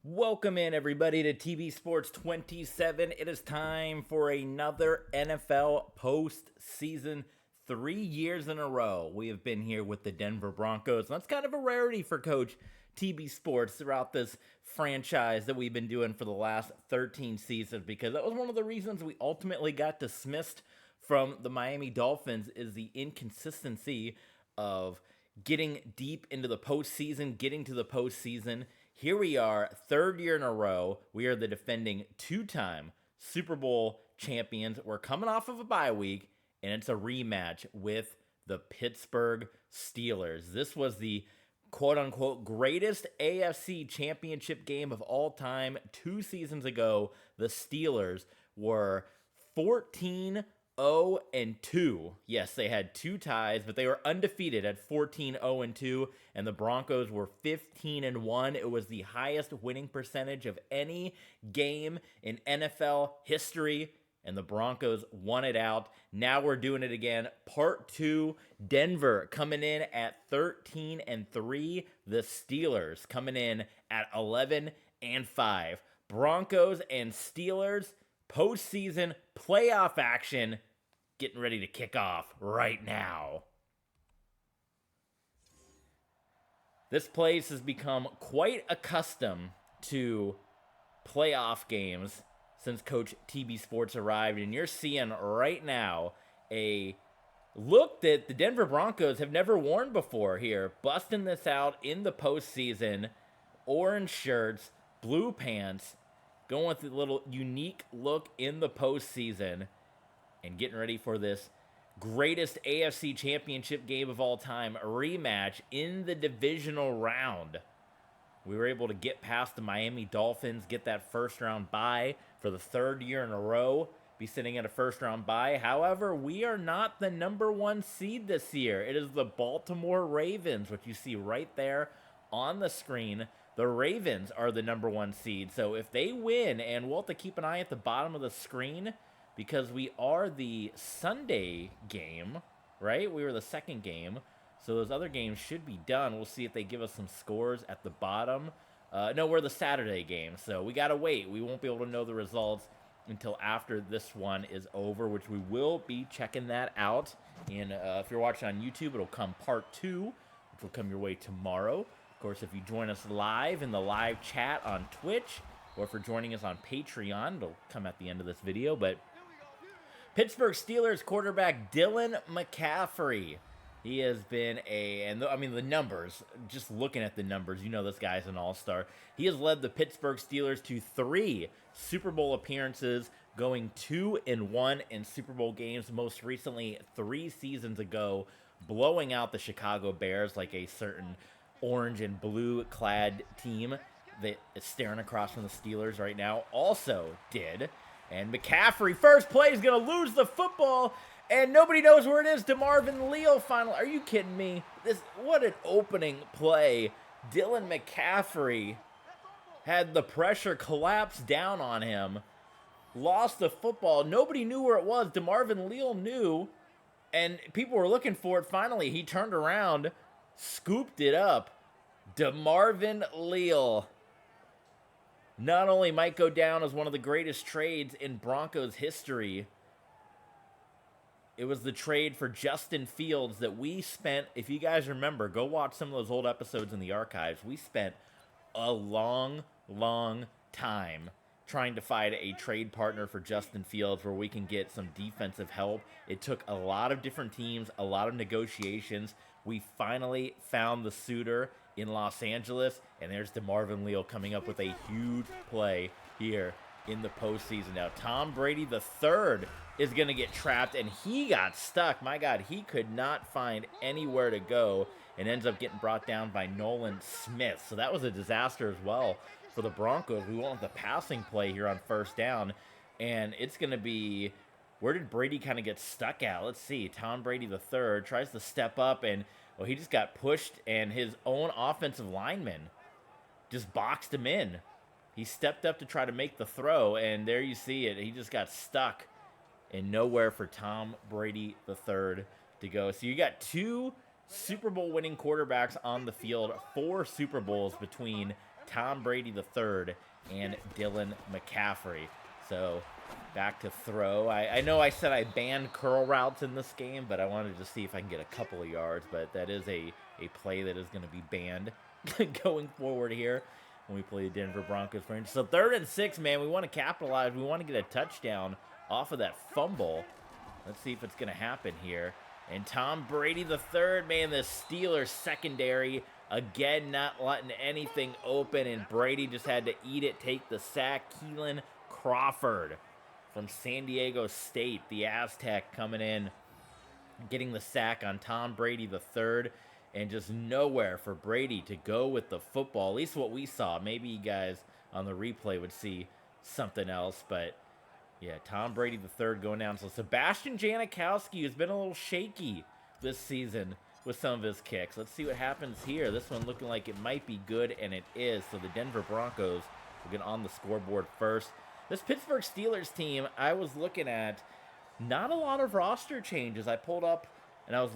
Welcome in, everybody, to TV Sports 27. It is time for another NFL postseason. 3 years in a row, we have been here with the Denver Broncos. And that's kind of a rarity for Coach TB Sports throughout this franchise that we've been doing for the last 13 seasons, because that was one of the reasons we ultimately got dismissed from the Miami Dolphins, is the inconsistency of getting deep into the postseason, getting to the postseason. Here we are, third year in a row. We are the defending two-time Super Bowl champions. We're coming off of a bye week, and it's a rematch with the Pittsburgh Steelers. This was the quote-unquote greatest AFC championship game of all time. 2 seasons ago, the Steelers were 14-0-2. Yes, they had 2 ties, but they were undefeated at 14-0-2, and the Broncos were 15-1. It was the highest winning percentage of any game in NFL history, and the Broncos won it out. Now we're doing it again. Part 2, Denver coming in at 13-3. The Steelers coming in at 11-5. Broncos and Steelers postseason playoff action getting ready to kick off right now. This place has become quite accustomed to playoff games since Coach TB Sports arrived, and you're seeing right now a look that the Denver Broncos have never worn before here, busting this out in the postseason. Orange shirts, blue pants, going with a little unique look in the postseason, and getting ready for this greatest AFC championship game of all time, a rematch in the divisional round. We were able to get past the Miami Dolphins, get that first round bye for the 3rd year in a row, be sitting at a first round bye. However, we are not the number 1 seed this year. It is the Baltimore Ravens, which you see right there on the screen. The Ravens are the number 1 seed. So if they win, and we'll have to keep an eye at the bottom of the screen, because we are the Sunday game, right? We were the second game. So those other games should be done. We'll see if they give us some scores at the bottom. No, we're the Saturday game, so we got to wait. We won't be able to know the results until after this one is over, which we will be checking that out. And if you're watching on YouTube, it'll come part 2, which will come your way tomorrow. Of course, if you join us live in the live chat on Twitch, or if you're joining us on Patreon, it'll come at the end of this video. But Pittsburgh Steelers quarterback Dylan McCaffrey, he has been the numbers, just looking at the numbers, you know this guy's an all-star. He has led the Pittsburgh Steelers to 3 Super Bowl appearances, going 2-1 in Super Bowl games, most recently 3 seasons ago, blowing out the Chicago Bears like a certain orange and blue clad team that is staring across from the Steelers right now also did. And McCaffrey, first play, is going to lose the football, and nobody knows where it is. DeMarvin Leal finally. Are you kidding me? What an opening play. Dylan McCaffrey had the pressure collapse down on him, lost the football. Nobody knew where it was. DeMarvin Leal knew, and people were looking for it. Finally, he turned around, scooped it up. DeMarvin Leal not only might go down as one of the greatest trades in Broncos history, it was the trade for Justin Fields that we spent, if you guys remember, go watch some of those old episodes in the archives. We spent a long, long time trying to find a trade partner for Justin Fields where we can get some defensive help. It took a lot of different teams, a lot of negotiations. We finally found the suitor in Los Angeles, and there's DeMarvin Leal coming up with a huge play here in the postseason. Now, Tom Brady III is going to get trapped, and he got stuck. My God, he could not find anywhere to go and ends up getting brought down by Nolan Smith. So that was a disaster as well for the Broncos. We won't have the passing play here on first down, and it's going to be, where did Brady kind of get stuck at? Let's see. Tom Brady III tries to step up, and well, he just got pushed, and his own offensive lineman just boxed him in. He stepped up to try to make the throw, and there you see it. He just got stuck and nowhere for Tom Brady III to go. So you got 2 Super Bowl winning quarterbacks on the field. 4 Super Bowls between Tom Brady III and Dylan McCaffrey. So back to throw. I know I said I banned curl routes in this game, but I wanted to see if I can get a couple of yards. But that is a play that is going to be banned going forward here when we play the Denver Broncos. So 3rd and 6, man. We want to capitalize. We want to get a touchdown off of that fumble. Let's see if it's going to happen here. And Tom Brady III, man, the Steelers secondary, again, not letting anything open. And Brady just had to eat it, take the sack. Keelan Crawford from San Diego State, the Aztec, coming in, getting the sack on Tom Brady III. And just nowhere for Brady to go with the football. At least what we saw. Maybe you guys on the replay would see something else. But, yeah, Tom Brady III going down. So Sebastian Janikowski has been a little shaky this season with some of his kicks. Let's see what happens here. This one looking like it might be good, and it is. So the Denver Broncos will get on the scoreboard first. This Pittsburgh Steelers team, I was looking at not a lot of roster changes. I pulled up and I was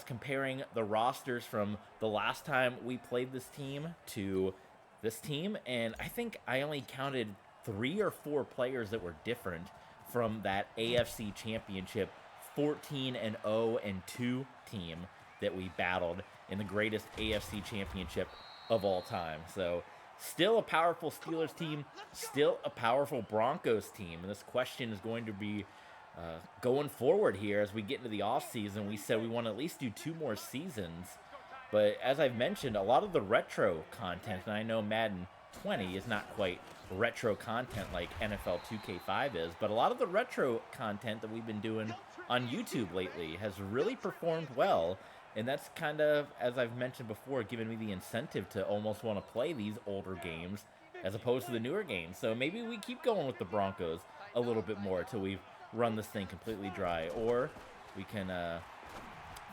comparing the rosters from the last time we played this team to this team, and I think I only counted 3 or 4 players that were different from that AFC Championship 14-0-2 team that we battled in the greatest AFC Championship of all time. So still a powerful Steelers team, still a powerful Broncos team, and this question is going to be going forward here as we get into the offseason. We said we want to at least do 2 more seasons. But as I've mentioned, a lot of the retro content, and I know Madden 20 is not quite retro content like NFL 2K5 is, but a lot of the retro content that we've been doing on YouTube lately has really performed well. And that's kind of, as I've mentioned before, given me the incentive to almost want to play these older games as opposed to the newer games. So maybe we keep going with the Broncos a little bit more until we've run this thing completely dry, or we can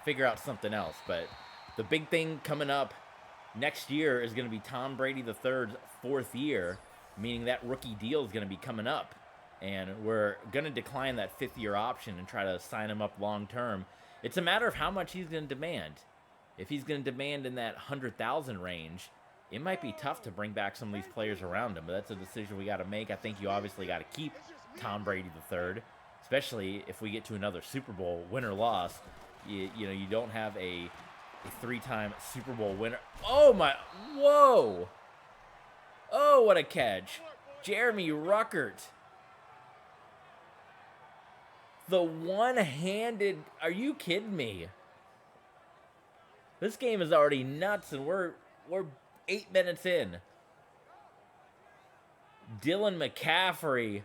figure out something else. But the big thing coming up next year is going to be Tom Brady III's 4th year, meaning that rookie deal is going to be coming up, and we're going to decline that 5th-year option and try to sign him up long term. It's a matter of how much he's going to demand. If he's going to demand in that 100,000 range, it might be tough to bring back some of these players around him, but that's a decision we got to make. I think you obviously got to keep Tom Brady III, especially if we get to another Super Bowl, win or loss. You know, you don't have a 3-time Super Bowl winner. Oh, my. Whoa. Oh, what a catch. Jeremy Ruckert. The one-handed. Are you kidding me? This game is already nuts, and we're 8 minutes in. Dylan McCaffrey.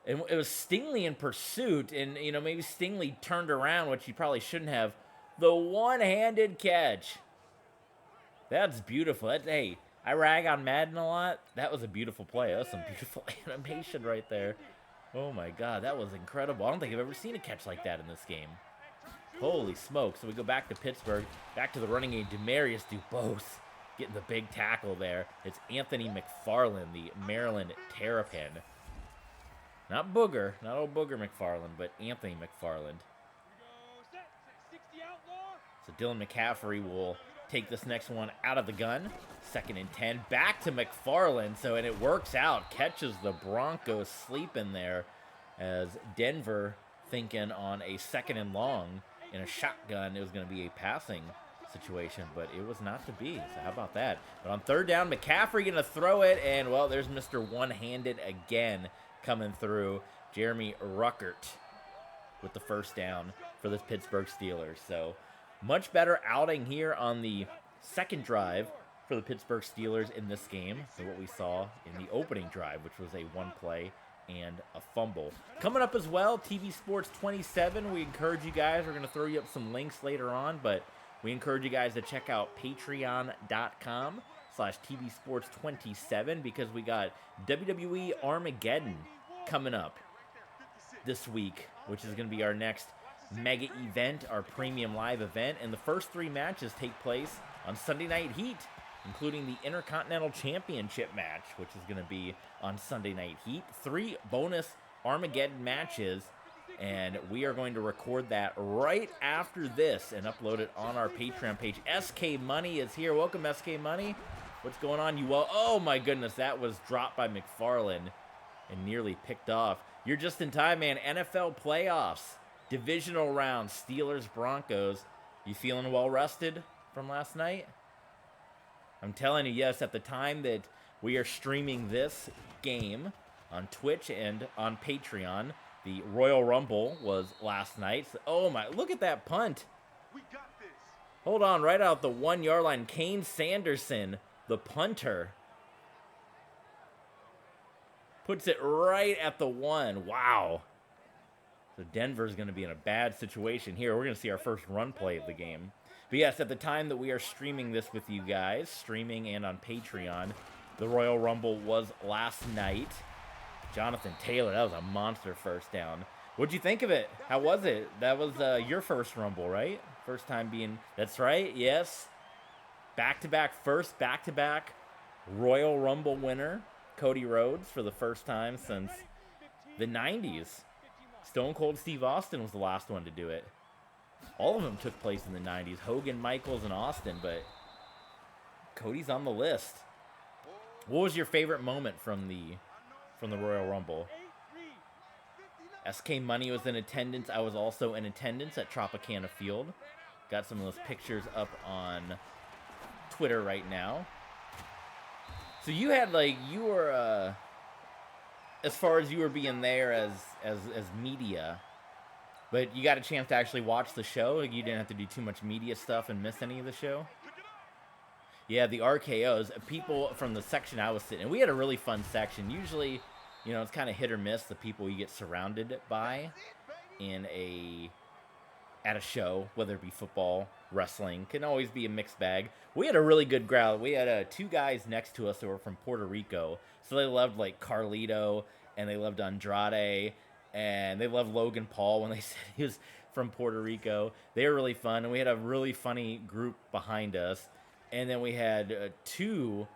And it was Stingley in pursuit, and, you know, maybe Stingley turned around, which he probably shouldn't have. The one-handed catch. That's beautiful. Hey, I rag on Madden a lot. That was a beautiful play. That was some beautiful animation right there. Oh, my God. That was incredible. I don't think I've ever seen a catch like that in this game. Holy smoke. So we go back to Pittsburgh, back to the running game. Demarius Dubose getting the big tackle there. It's Anthony McFarland, the Maryland Terrapin. Not Booger, not old Booger McFarland, but Anthony McFarland. So Dylan McCaffrey will take this next one out of the gun. 2nd and 10, back to McFarland. So, and it works out, catches the Broncos sleeping there as Denver thinking on a 2nd and long in a shotgun. It was going to be a passing situation, but it was not to be. So how about that? But on 3rd down, McCaffrey going to throw it, and, well, there's Mr. One-Handed again coming through. Jeremy Ruckert with the 1st down for the Pittsburgh Steelers. So much better outing here on the 2nd drive for the Pittsburgh Steelers in this game than what we saw in the opening drive, which was a 1-play and a fumble. Coming up as well, TV Sports 27. We encourage you guys, we're going to throw you up some links later on, but we encourage you guys to check out patreon.com/TV Sports 27 because we got WWE Armageddon coming up this week, which is going to be our next mega event, our premium live event, and the first 3 matches take place on Sunday Night Heat, including the Intercontinental Championship match, which is going to be on Sunday Night Heat. 3 bonus Armageddon matches And we are going to record that right after this and upload it on our Patreon page. SK Money is here. Welcome, SK Money. What's going on, you all? Oh, my goodness. That was dropped by McFarland and nearly picked off. You're just in time, man. NFL playoffs. Divisional round. Steelers, Broncos. You feeling well-rested from last night? I'm telling you, yes, at the time that we are streaming this game on Twitch and on Patreon, the Royal Rumble was last night. So, oh, my. Look at that punt. We got this. Hold on. Right out the 1 yard line. Kane Sanderson, the punter, puts it right at the 1. Wow. So Denver's going to be in a bad situation here. We're going to see our first run play of the game. But yes, at the time that we are streaming this with you guys, streaming and on Patreon, the Royal Rumble was last night. Jonathan Taylor, that was a monster first down. What'd you think of it? How was it? That was your first Rumble, right? First time being, that's right, yes. Back-to-back Royal Rumble winner, Cody Rhodes, for the first time since the 90s. Stone Cold Steve Austin was the last one to do it. All of them took place in the 90s. Hogan, Michaels, and Austin, but Cody's on the list. What was your favorite moment from the Royal Rumble? SK Money was in attendance. I was also in attendance at Tropicana Field. Got some of those pictures up on Twitter right now. So you had, like, you were, as far as you were being there as media, but you got a chance to actually watch the show? Like, you didn't have to do too much media stuff and miss any of the show? Yeah, the RKOs, people from the section I was sitting in, we had a really fun section. Usually, you know, it's kind of hit or miss, the people you get surrounded by at a show, whether it be football, wrestling, can always be a mixed bag. We had a really good crowd. We had 2 guys next to us that were from Puerto Rico, so they loved, like, Carlito, and they loved Andrade, and they loved Logan Paul when they said he was from Puerto Rico. They were really fun, and we had a really funny group behind us. And then we had 2,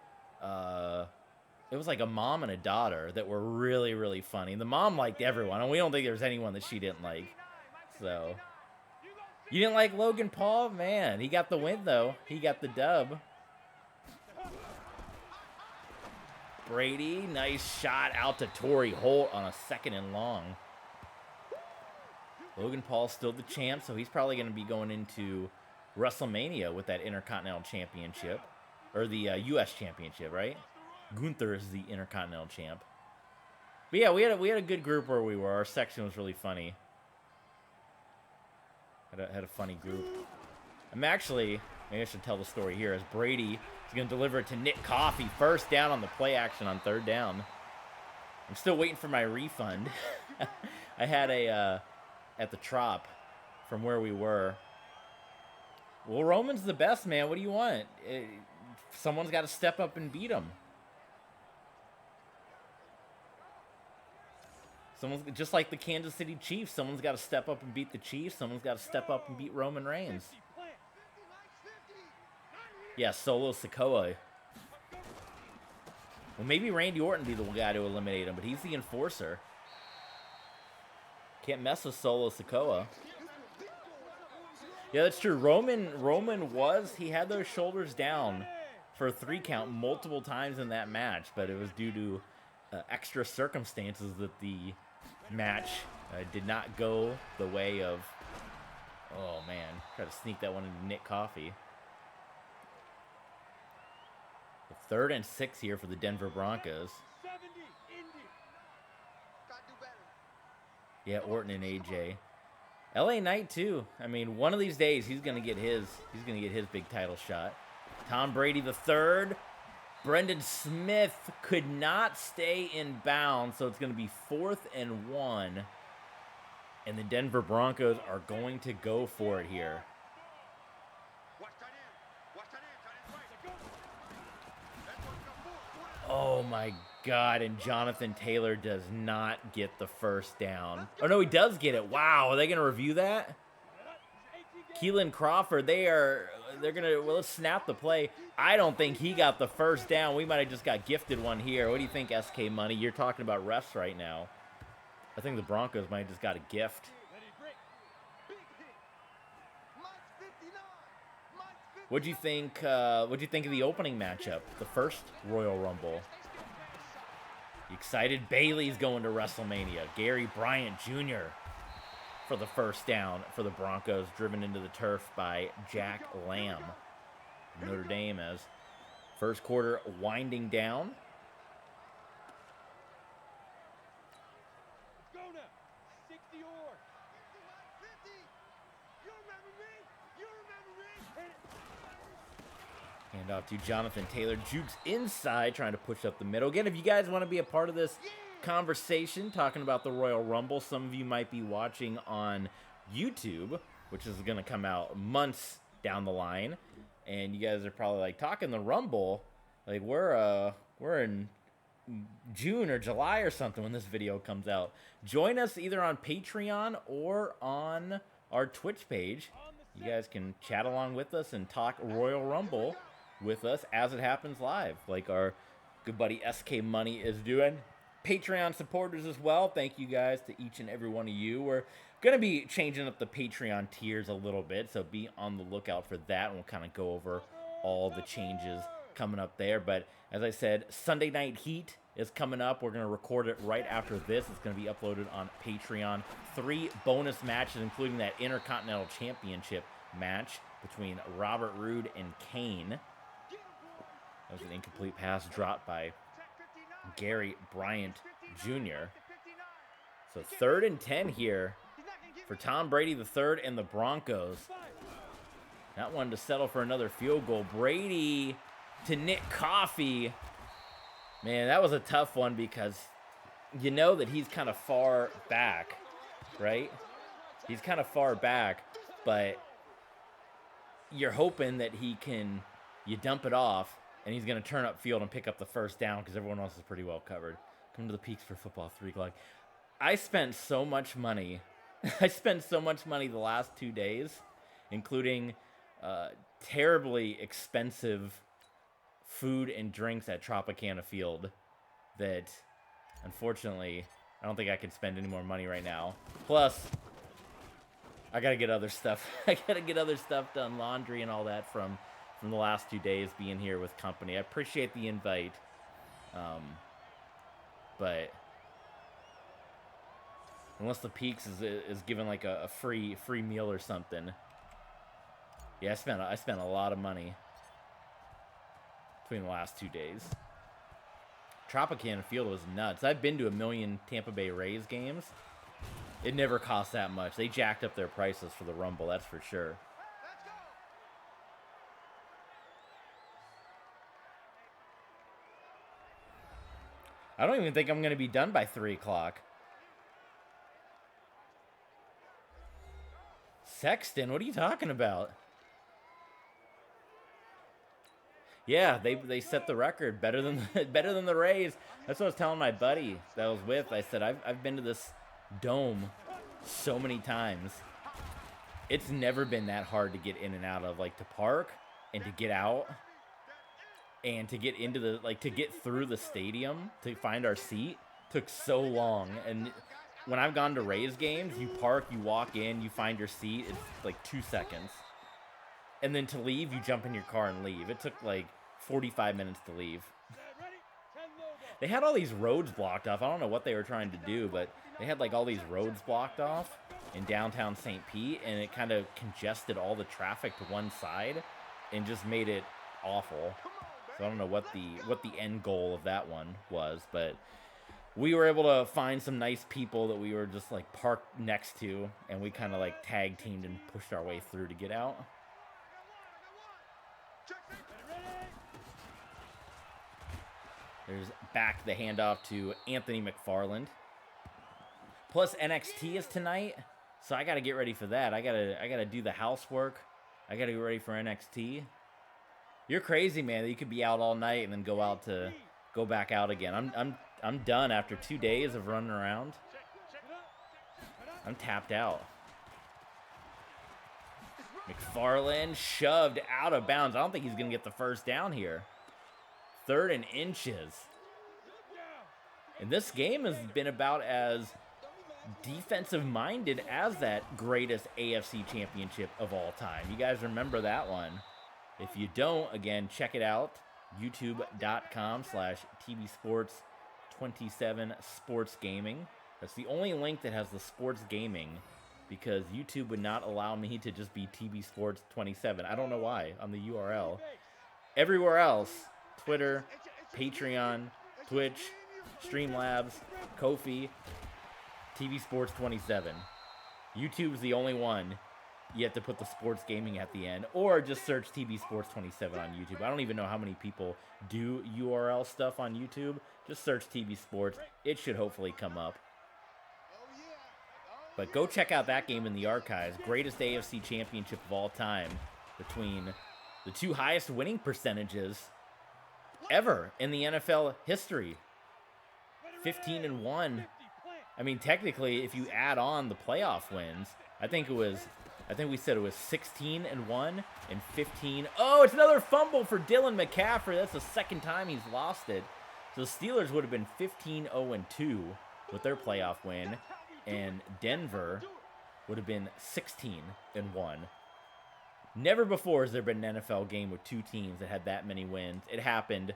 it was like a mom and a daughter that were really, really funny. The mom liked everyone, and we don't think there's anyone that she didn't like. So, you didn't like Logan Paul? Man, he got the win, though. He got the dub. Brady, nice shot out to Torrey Holt on a 2nd and long. Logan Paul's still the champ, so he's probably going to be going into WrestleMania with that Intercontinental Championship, or the U.S. Championship, right? Gunther is the Intercontinental Champ. But yeah, we had a good group where we were. Our section was really funny. Had a funny group. Maybe I should tell the story here, as Brady is going to deliver it to Nick Coffey, first down on the play action on 3rd down. I'm still waiting for my refund. I had at the Trop from where we were. Well, Roman's the best, man. What do you want? Someone's got to step up and beat him. Someone's just like the Kansas City Chiefs. Someone's got to step up and beat the Chiefs. Someone's got to step up and beat Roman Reigns. Yeah, Solo Sikoa. Well, maybe Randy Orton be the guy to eliminate him, but he's the enforcer. Can't mess with Solo Sikoa. Yeah, that's true. Roman he had those shoulders down for a 3 count multiple times in that match, but it was due to extra circumstances that the match did not go the way of, oh man, try to sneak that one into Nick Coffey. 3rd and 6 here for the Denver Broncos. Yeah, Orton and AJ. LA Knight too. I mean, one of these days he's gonna get his big title shot. Tom Brady the third. Brendan Smith could not stay in bounds, so it's gonna be 4th and 1. And the Denver Broncos are going to go for it here. Oh my God, and Jonathan Taylor does not get the first down. Oh no, he does get it. Wow, are they gonna review that? Keelan Crawford, they're gonna, well, let's snap the play. I don't think he got the first down. We might have just got gifted one here. What do you think, SK Money? You're talking about refs right now. I think the Broncos might have just got a gift. What'd you think? What'd you think of the opening matchup, the first Royal Rumble? You excited? Bailey's going to WrestleMania. Gary Bryant Jr. for the first down for the Broncos, driven into the turf by Jack Lamb. Notre Dame as first quarter winding down. Hand off to Jonathan Taylor. Jukes inside, trying to push up the middle. Again, if you guys want to be a part of this conversation, talking about the Royal Rumble, some of you might be watching on YouTube, which is going to come out months down the line. And you guys are probably like, talking the Rumble, like we're in June or July or something when this video comes out. Join us either on Patreon or on our Twitch page. You guys can chat along with us and talk Royal Rumble with us as it happens live, like our good buddy SK Money is doing. Patreon supporters as well, thank you guys to each and every one of you. We're going to be changing up the Patreon tiers a little bit, so be on the lookout for that, and we'll kind of go over all the changes coming up there. But as I said, Sunday Night Heat is coming up. We're going to record it right after this. It's going to be uploaded on Patreon. 3 bonus matches, including that Intercontinental Championship match between Robert Roode and Kane. That was an incomplete pass dropped by Gary Bryant Jr. So 3rd and 10 here for Tom Brady III and the Broncos. Not one to settle for another field goal. Brady to Nick Coffey. Man, that was a tough one because you know that he's kind of far back, right? He's kind of far back, but you're hoping that you dump it off, and he's going to turn up field and pick up the first down because everyone else is pretty well covered. Come to the Peaks for football, 3 o'clock. I spent so much money. I spent so much money the last 2 days, including terribly expensive food and drinks at Tropicana Field, that unfortunately I don't think I can spend any more money right now. Plus, I gotta get other stuff. I gotta get other stuff done, laundry and all that from the last 2 days being here with company. I appreciate the invite, but unless the Peaks is given like a free meal or something. Yeah, I spent a lot of money between the last 2 days. Tropicana Field was nuts. I've been to 1 million Tampa Bay Rays games. It never cost that much. They jacked up their prices for the Rumble, that's for sure. I don't even think I'm going to be done by 3 o'clock. Sexton, what are you talking about? Yeah, they set the record better than the Rays. That's what I was telling my buddy that I was with. I said I've been to this dome so many times. It's never been that hard to get in and out of, like to park and to get out and to get into the to get through the stadium to find our seat took so long. And when I've gone to Rays games, you park, you walk in, you find your seat, it's like 2 seconds. And then to leave, you jump in your car and leave. It took like 45 minutes to leave. They had all these roads blocked off. I don't know what they were trying to do, but they had like all these roads blocked off in downtown St. Pete, and it kind of congested all the traffic to one side and just made it awful. So I don't know what the end goal of that one was, but we were able to find some nice people that we were just like parked next to, and we kind of like tag teamed and pushed our way through to get out. There's back the handoff to Anthony McFarland. Plus NXT is tonight, so I got to get ready for that. I gotta do the housework. I gotta get ready for NXT. You're crazy, man. That you could be out all night and then go back out again. I'm done after 2 days of running around. I'm tapped out. McFarland shoved out of bounds. I don't think he's gonna get the first down here. 3rd and inches. And this game has been about as defensive-minded as that greatest AFC championship of all time. You guys remember that one. If you don't, again, check it out. youtube.com/TBSports27 Sports Gaming. That's the only link that has the sports gaming, because YouTube would not allow me to just be TB Sports 27. I don't know why on the URL. Everywhere else, Twitter, Patreon, Twitch, Streamlabs, Ko-fi, TB Sports 27. YouTube's the only one you have to put the sports gaming at the end, or just search TB Sports 27 on YouTube. I don't even know how many people do URL stuff on YouTube. Just search TB Sports. It should hopefully come up. But go check out that game in the archives. Greatest AFC championship of all time, between the two highest winning percentages ever in the NFL history. 15-1. I mean, technically, if you add on the playoff wins, I think we said it was 16-1 and 15. Oh, it's another fumble for Dylan McCaffrey. That's the second time he's lost it. So the Steelers would have been 15-0-2 with their playoff win, and Denver would have been 16-1. Never before has there been an NFL game with two teams that had that many wins. It happened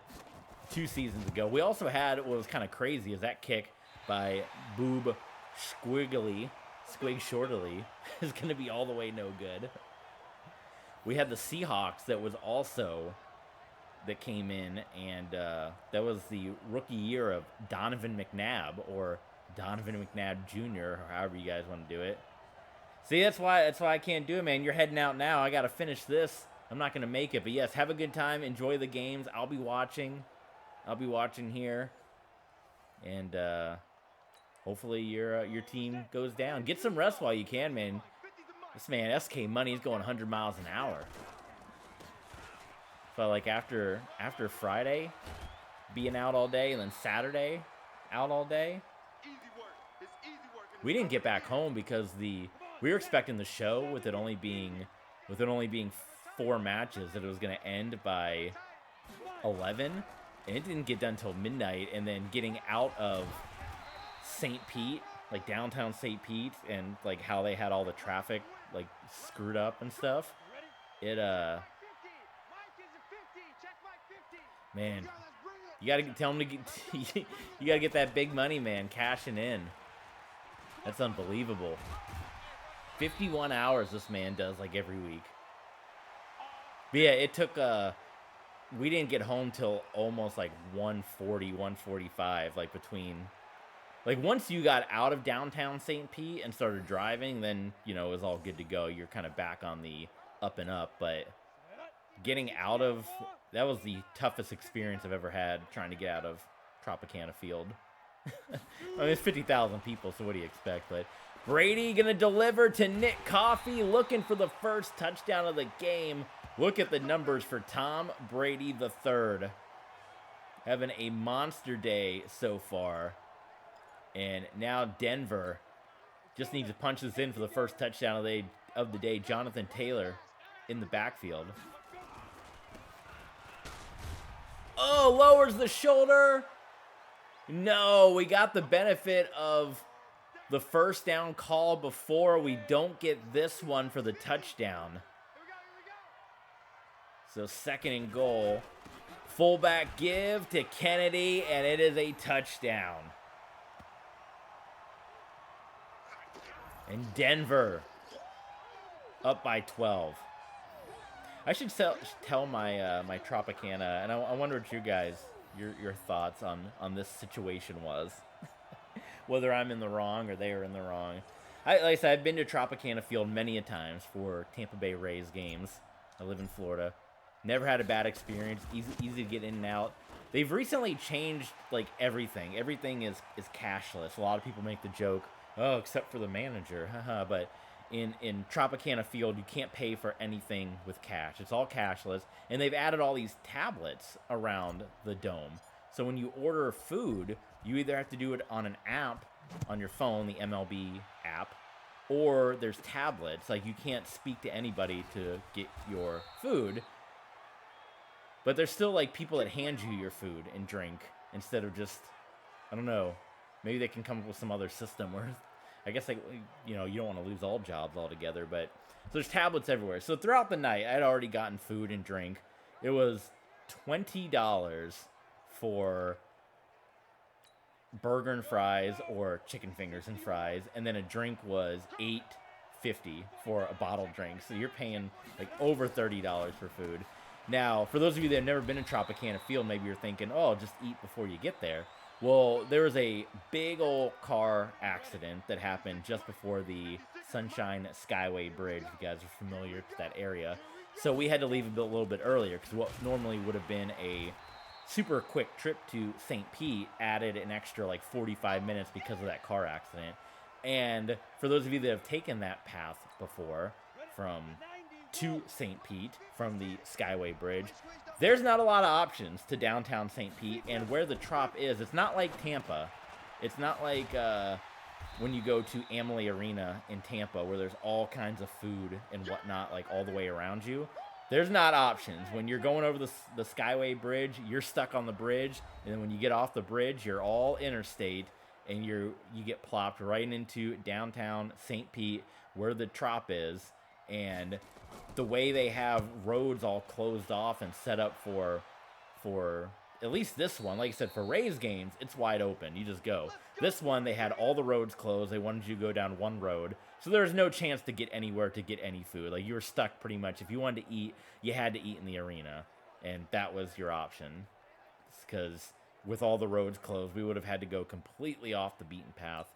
2 seasons ago. We also had, what was kind of crazy, is that kick by Boob Squig Shortly is going to be all the way no good. We had the Seahawks that came in, and that was the rookie year of Donovan McNabb, or Donovan McNabb Jr., or however you guys want to do it. See, that's why I can't do it, man. You're heading out now. I got to finish this. I'm not going to make it. But yes, have a good time. Enjoy the games. I'll be watching here. And hopefully your team goes down. Get some rest while you can, man. This man, SK Money, is going 100 miles an hour. So like after Friday, being out all day, and then Saturday, out all day. We didn't get back home because we were expecting the show with it only being 4 matches, that it was going to end by 11, and it didn't get done until midnight. And then getting out of St. Pete, like downtown St. Pete, and like how they had all the traffic like screwed up and stuff. Man, you gotta tell them to get. You gotta get that big money, man, cashing in. That's unbelievable. 51 hours this man does like every week. But yeah, it took we didn't get home till almost like 1:40, 1:45, like between, like once you got out of downtown St. Pete and started driving, then, you know, it was all good to go. You're kind of back on the up and up, but getting out of, that was the toughest experience I've ever had, trying to get out of Tropicana Field. I mean, it's 50,000 people, so what do you expect? But Brady gonna deliver to Nick Coffey, looking for the first touchdown of the game. Look at the numbers for Tom Brady III. Having a monster day so far. And now Denver just needs to punch this in for the first touchdown of the day. Jonathan Taylor in the backfield. Oh, lowers the shoulder. No, we got the benefit of the first down call before. We don't get this one for the touchdown. So 2nd and goal. Fullback give to Kennedy, and it is a touchdown. And Denver up by 12. I should tell my my Tropicana, and I wonder what you guys, your thoughts on this situation was. Whether I'm in the wrong or they are in the wrong. Like I said, I've been to Tropicana Field many a times for Tampa Bay Rays games. I live in Florida. Never had a bad experience. Easy to get in and out. They've recently changed like everything. Everything is cashless. A lot of people make the joke, oh, except for the manager. But in Tropicana Field, you can't pay for anything with cash. It's all cashless. And they've added all these tablets around the dome. So when you order food, you either have to do it on an app on your phone, the MLB app, or there's tablets. Like, you can't speak to anybody to get your food. But there's still, like, people that hand you your food and drink instead of just, I don't know, maybe they can come up with some other system where I guess, like, you know, you don't want to lose all jobs altogether, but so there's tablets everywhere. So throughout the night, I'd already gotten food and drink. It was $20 for burger and fries or chicken fingers and fries, and then a drink was $8.50 for a bottled drink. So you're paying like over $30 for food. Now, for those of you that have never been to Tropicana Field, maybe you're thinking, oh, just eat before you get there. Well, there was a big old car accident that happened just before the Sunshine Skyway Bridge. If you guys are familiar with that area. So we had to leave a little bit earlier because what normally would have been a super quick trip to St. Pete added an extra like 45 minutes because of that car accident. And for those of you that have taken that path before to St. Pete from the Skyway Bridge, there's not a lot of options to downtown St. Pete. And where the Trop is, it's not like Tampa. It's not like when you go to Amalie Arena in Tampa where there's all kinds of food and whatnot like all the way around you. There's not options. When you're going over the Skyway Bridge, you're stuck on the bridge, and then when you get off the bridge, you're all interstate, and you get plopped right into downtown St. Pete where the Trop is. And the way they have roads all closed off and set up for at least this one, like I said, for Rays games, it's wide open. You just go. This one, they had all the roads closed. They wanted you to go down one road. So there was no chance to get anywhere to get any food. Like, you were stuck pretty much. If you wanted to eat, you had to eat in the arena. And that was your option. Because with all the roads closed, we would have had to go completely off the beaten path.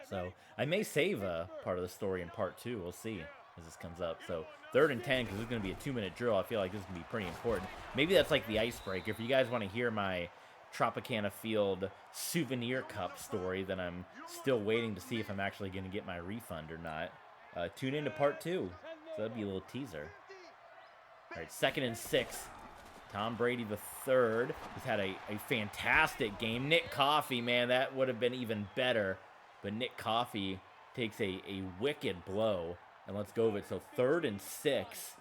So I may save part of the story in part 2. We'll see as this comes up. So 3rd and 10, because it's going to be a 2-minute drill. I feel like this is going to be pretty important. Maybe that's like the icebreaker. If you guys want to hear my Tropicana Field souvenir cup story, then I'm still waiting to see if I'm actually going to get my refund or not. Tune into part 2. So that'd be a little teaser. All right, 2nd and 6. Tom Brady the third has had a fantastic game. Nick Coffey, man, that would have been even better. But Nick Coffey takes a wicked blow. And let's go with it. So 3rd and 6.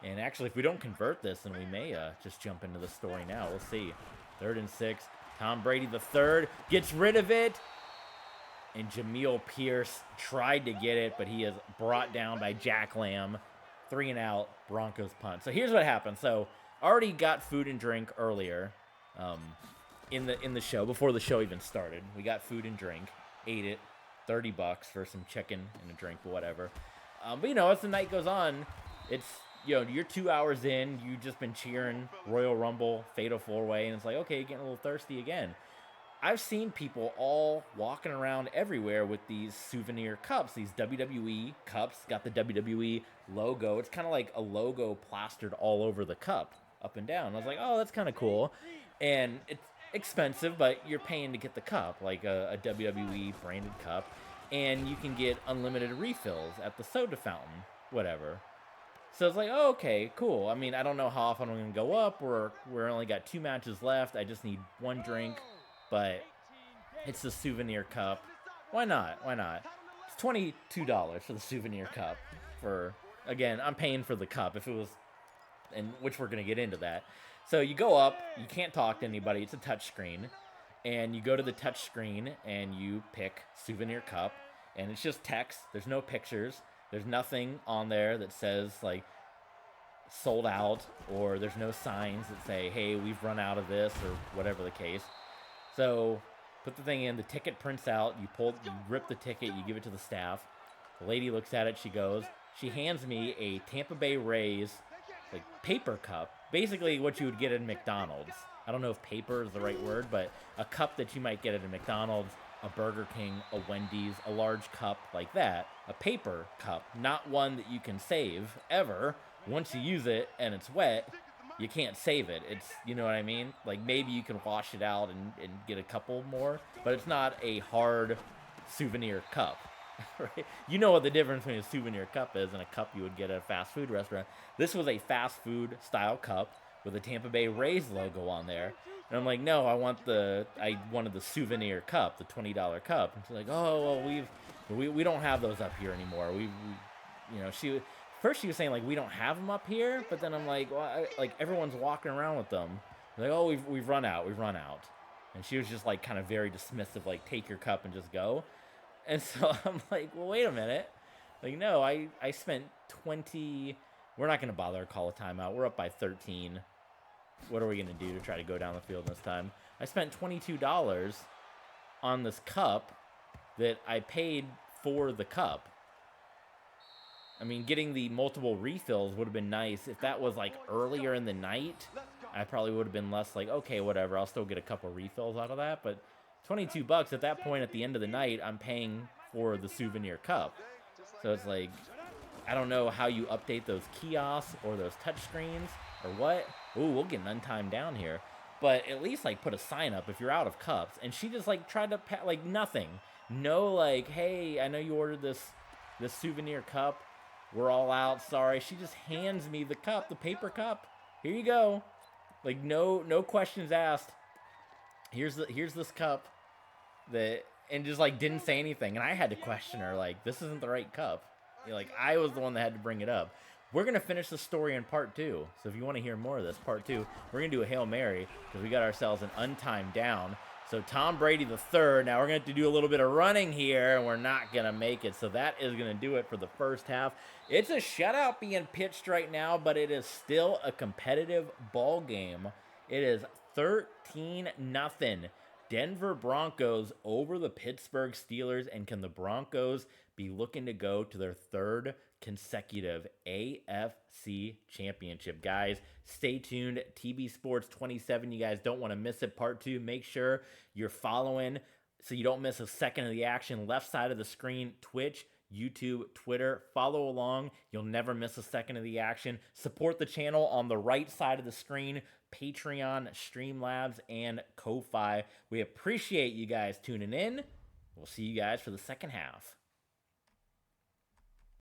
And actually, if we don't convert this, then we may just jump into the story now. We'll see. 3rd and 6. Tom Brady the third gets rid of it. And Jamil Pierce tried to get it, but he is brought down by Jack Lamb. 3 and out, Broncos punt. So here's what happened. So already got food and drink earlier in the show, before the show even started. We got food and drink, ate it, $30 for some chicken and a drink, whatever. But, you know, as the night goes on, it's, you know, you're 2 hours in, you've just been cheering Royal Rumble, Fatal 4-Way, and it's like, okay, you're getting a little thirsty again. I've seen people all walking around everywhere with these souvenir cups, these WWE cups, got the WWE logo. It's kind of like a logo plastered all over the cup, up and down. I was like, oh, that's kind of cool. And it's expensive, but you're paying to get the cup, like a WWE branded cup. And you can get unlimited refills at the soda fountain, whatever. So it's like, oh, okay, cool. I mean, I don't know how often I'm going to go up. We're only got 2 matches left. I just need 1 drink. But it's the souvenir cup. Why not? Why not? It's $22 for the souvenir cup. Again, I'm paying for the cup. If it was, and which we're going to get into that. So you go up. You can't talk to anybody. It's a touch screen. And you go to the touch screen and you pick souvenir cup. And it's just text. There's no pictures. There's nothing on there that says, like, sold out. Or there's no signs that say, hey, we've run out of this, or whatever the case. So put the thing in. The ticket prints out. You rip the ticket. You give it to the staff. The lady looks at it. She hands me a Tampa Bay Rays, like, paper cup. Basically what you would get at McDonald's. I don't know if paper is the right word, but a cup that you might get at a McDonald's, a Burger King, a Wendy's, a large cup like that. A paper cup, not one that you can save ever. Once you use it and it's wet, you can't save it. It's, you know what I mean? Like, maybe you can wash it out and get a couple more, but it's not a hard souvenir cup. Right? You know what the difference between a souvenir cup is and a cup you would get at a fast food restaurant. This was a fast food style cup with a Tampa Bay Rays logo on there. And I'm like, no, I wanted the souvenir cup, the $20 cup. And she's like, oh, well, we don't have those up here anymore. We you know, first she was saying, like, we don't have them up here, but then I'm like, well, like, everyone's walking around with them. Like, oh, we've run out. And she was just, like, kind of very dismissive, like, take your cup and just go. And so I'm like, well, wait a minute. Like, no, I spent 20. We're not going to bother to call a timeout. We're up by 13. What are we going to do to try to go down the field this time? I spent $22 on this cup that I paid for the cup. I mean, getting the multiple refills would have been nice. If that was like earlier in the night, I probably would have been less like, okay, whatever, I'll still get a couple refills out of that. But $22 at that point at the end of the night, I'm paying for the souvenir cup. So it's like, I don't know how you update those kiosks or those touch screens or what. Ooh, we'll get an untimed down here. But at least like put a sign up if you're out of cups. And she just like tried to like nothing. No like, hey, I know you ordered this souvenir cup. We're all out. Sorry. She just hands me the cup, the paper cup. Here you go. Like no questions asked. Here's this cup that, and just like didn't say anything. And I had to question her like, this isn't the right cup. You know, like I was the one that had to bring it up. We're going to finish the story in part 2. So if you want to hear more of this, part 2, we're going to do a Hail Mary because we got ourselves an untimed down. So Tom Brady the third. Now we're going to have to do a little bit of running here, and we're not going to make it. So that is going to do it for the first half. It's a shutout being pitched right now, but it is still a competitive ball game. It is 13-0. Denver Broncos over the Pittsburgh Steelers, and can the Broncos be looking to go to their third consecutive AFC championship? Guys, stay tuned. TB Sports 27. You guys don't want to miss it. Part 2. Make sure you're following so you don't miss a second of the action. Left side of the screen, Twitch, YouTube, Twitter. Follow along. You'll never miss a second of the action. Support the channel on the right side of the screen. Patreon, Streamlabs, and Ko-Fi. We appreciate you guys tuning in. We'll see you guys for the second half.